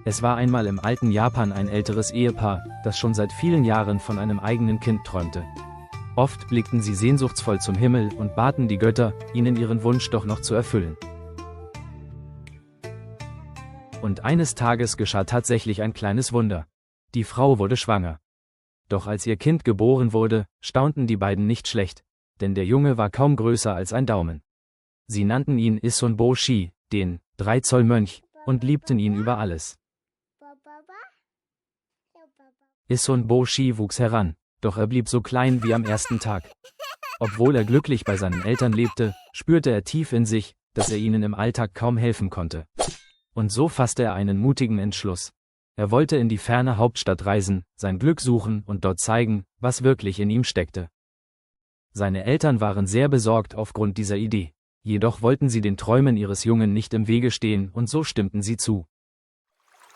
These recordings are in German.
Es war einmal im alten Japan ein älteres Ehepaar, das schon seit vielen Jahren von einem eigenen Kind träumte. Oft blickten sie sehnsuchtsvoll zum Himmel und baten die Götter, ihnen ihren Wunsch doch noch zu erfüllen. Und eines Tages geschah tatsächlich ein kleines Wunder. Die Frau wurde schwanger. Doch als ihr Kind geboren wurde, staunten die beiden nicht schlecht, denn der Junge war kaum größer als ein Daumen. Sie nannten ihn Issōn Bōshi, den 3-Zoll-Mönch, und liebten ihn über alles. Issōn Bōshi wuchs heran, doch er blieb so klein wie am ersten Tag. Obwohl er glücklich bei seinen Eltern lebte, spürte er tief in sich, dass er ihnen im Alltag kaum helfen konnte. Und so fasste er einen mutigen Entschluss. Er wollte in die ferne Hauptstadt reisen, sein Glück suchen und dort zeigen, was wirklich in ihm steckte. Seine Eltern waren sehr besorgt aufgrund dieser Idee. Jedoch wollten sie den Träumen ihres Jungen nicht im Wege stehen und so stimmten sie zu.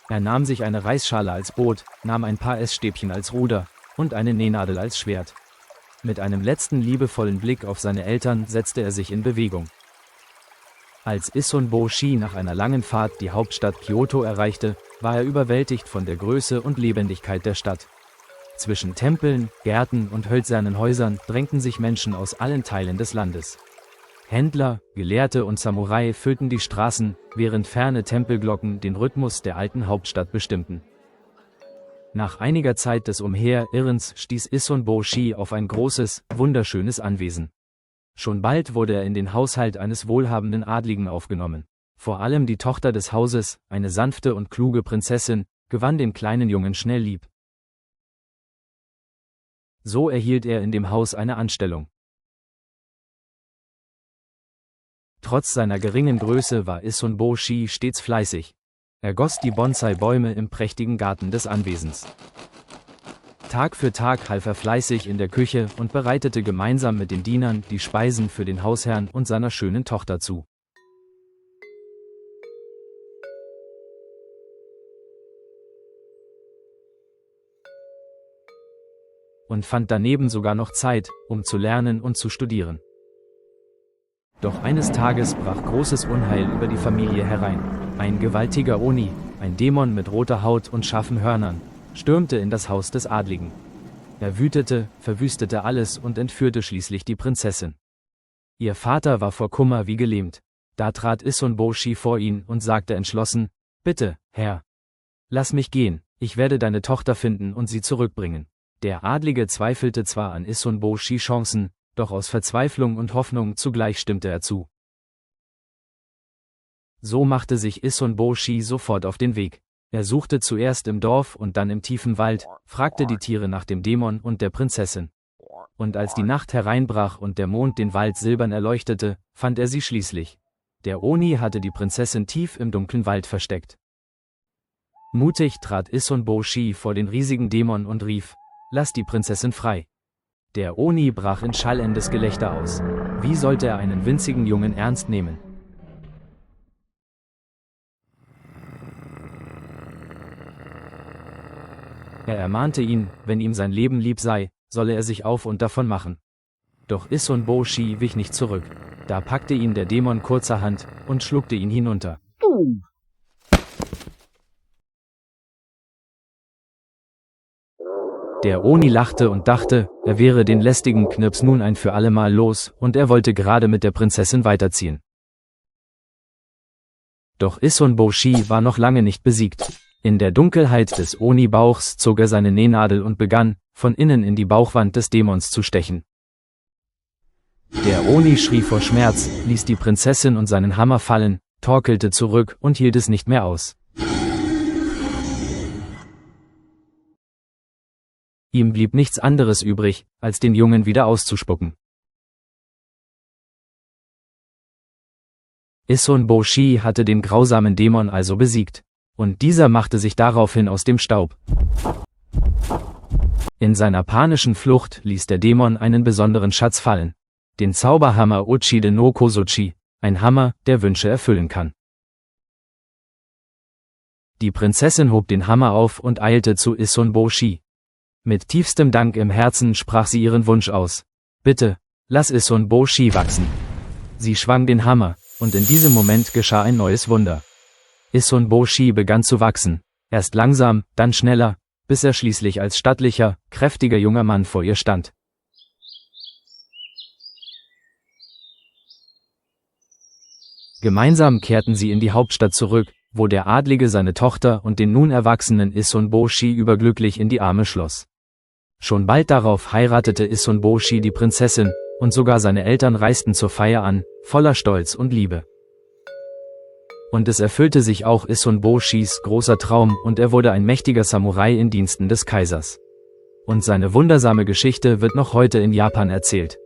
Er nahm sich eine Reisschale als Boot, nahm ein paar Essstäbchen als Ruder und eine Nähnadel als Schwert. Mit einem letzten liebevollen Blick auf seine Eltern setzte er sich in Bewegung. Als Issōn Bōshi nach einer langen Fahrt die Hauptstadt Kyoto erreichte, war er überwältigt von der Größe und Lebendigkeit der Stadt. Zwischen Tempeln, Gärten und hölzernen Häusern drängten sich Menschen aus allen Teilen des Landes. Händler, Gelehrte und Samurai füllten die Straßen, während ferne Tempelglocken den Rhythmus der alten Hauptstadt bestimmten. Nach einiger Zeit des Umherirrens stieß Issōn Bōshi auf ein großes, wunderschönes Anwesen. Schon bald wurde er in den Haushalt eines wohlhabenden Adligen aufgenommen. Vor allem die Tochter des Hauses, eine sanfte und kluge Prinzessin, gewann den kleinen Jungen schnell lieb. So erhielt er in dem Haus eine Anstellung. Trotz seiner geringen Größe war Issōn Bōshi stets fleißig. Er goss die Bonsai-Bäume im prächtigen Garten des Anwesens. Tag für Tag half er fleißig in der Küche und bereitete gemeinsam mit den Dienern die Speisen für den Hausherrn und seiner schönen Tochter zu. Und fand daneben sogar noch Zeit, um zu lernen und zu studieren. Doch eines Tages brach großes Unheil über die Familie herein. Ein gewaltiger Oni, ein Dämon mit roter Haut und scharfen Hörnern, stürmte in das Haus des Adligen. Er wütete, verwüstete alles und entführte schließlich die Prinzessin. Ihr Vater war vor Kummer wie gelähmt. Da trat Issōn Bōshi vor ihn und sagte entschlossen: »Bitte, Herr, lass mich gehen, ich werde deine Tochter finden und sie zurückbringen.« Der Adlige zweifelte zwar an Issōn Bōshis Chancen, doch aus Verzweiflung und Hoffnung zugleich stimmte er zu. So machte sich Issōn Bōshi sofort auf den Weg. Er suchte zuerst im Dorf und dann im tiefen Wald, fragte die Tiere nach dem Dämon und der Prinzessin. Und als die Nacht hereinbrach und der Mond den Wald silbern erleuchtete, fand er sie schließlich. Der Oni hatte die Prinzessin tief im dunklen Wald versteckt. Mutig trat Issōn Bōshi vor den riesigen Dämon und rief: »Lass die Prinzessin frei!« Der Oni brach in schallendes Gelächter aus. Wie sollte er einen winzigen Jungen ernst nehmen? Er ermahnte ihn, wenn ihm sein Leben lieb sei, solle er sich auf und davon machen. Doch Issōn Bōshi wich nicht zurück. Da packte ihn der Dämon kurzerhand und schluckte ihn hinunter. Der Oni lachte und dachte, er wäre den lästigen Knirps nun ein für allemal los, und er wollte gerade mit der Prinzessin weiterziehen. Doch Issōn Bōshi war noch lange nicht besiegt. In der Dunkelheit des Oni-Bauchs zog er seine Nähnadel und begann, von innen in die Bauchwand des Dämons zu stechen. Der Oni schrie vor Schmerz, ließ die Prinzessin und seinen Hammer fallen, torkelte zurück und hielt es nicht mehr aus. Ihm blieb nichts anderes übrig, als den Jungen wieder auszuspucken. Issōn Bōshi hatte den grausamen Dämon also besiegt. Und dieser machte sich daraufhin aus dem Staub. In seiner panischen Flucht ließ der Dämon einen besonderen Schatz fallen. Den Zauberhammer Uchide no Kozuchi, ein Hammer, der Wünsche erfüllen kann. Die Prinzessin hob den Hammer auf und eilte zu Issōn Bōshi. Mit tiefstem Dank im Herzen sprach sie ihren Wunsch aus. »Bitte, lass Issōn Bōshi wachsen.« Sie schwang den Hammer, und in diesem Moment geschah ein neues Wunder. Issōn Bōshi begann zu wachsen. Erst langsam, dann schneller, bis er schließlich als stattlicher, kräftiger junger Mann vor ihr stand. Gemeinsam kehrten sie in die Hauptstadt zurück, wo der Adlige seine Tochter und den nun erwachsenen Issun-Boshi überglücklich in die Arme schloss. Schon bald darauf heiratete Issun-Boshi die Prinzessin, und sogar seine Eltern reisten zur Feier an, voller Stolz und Liebe. Und es erfüllte sich auch Issun-Boshis großer Traum und er wurde ein mächtiger Samurai in Diensten des Kaisers. Und seine wundersame Geschichte wird noch heute in Japan erzählt.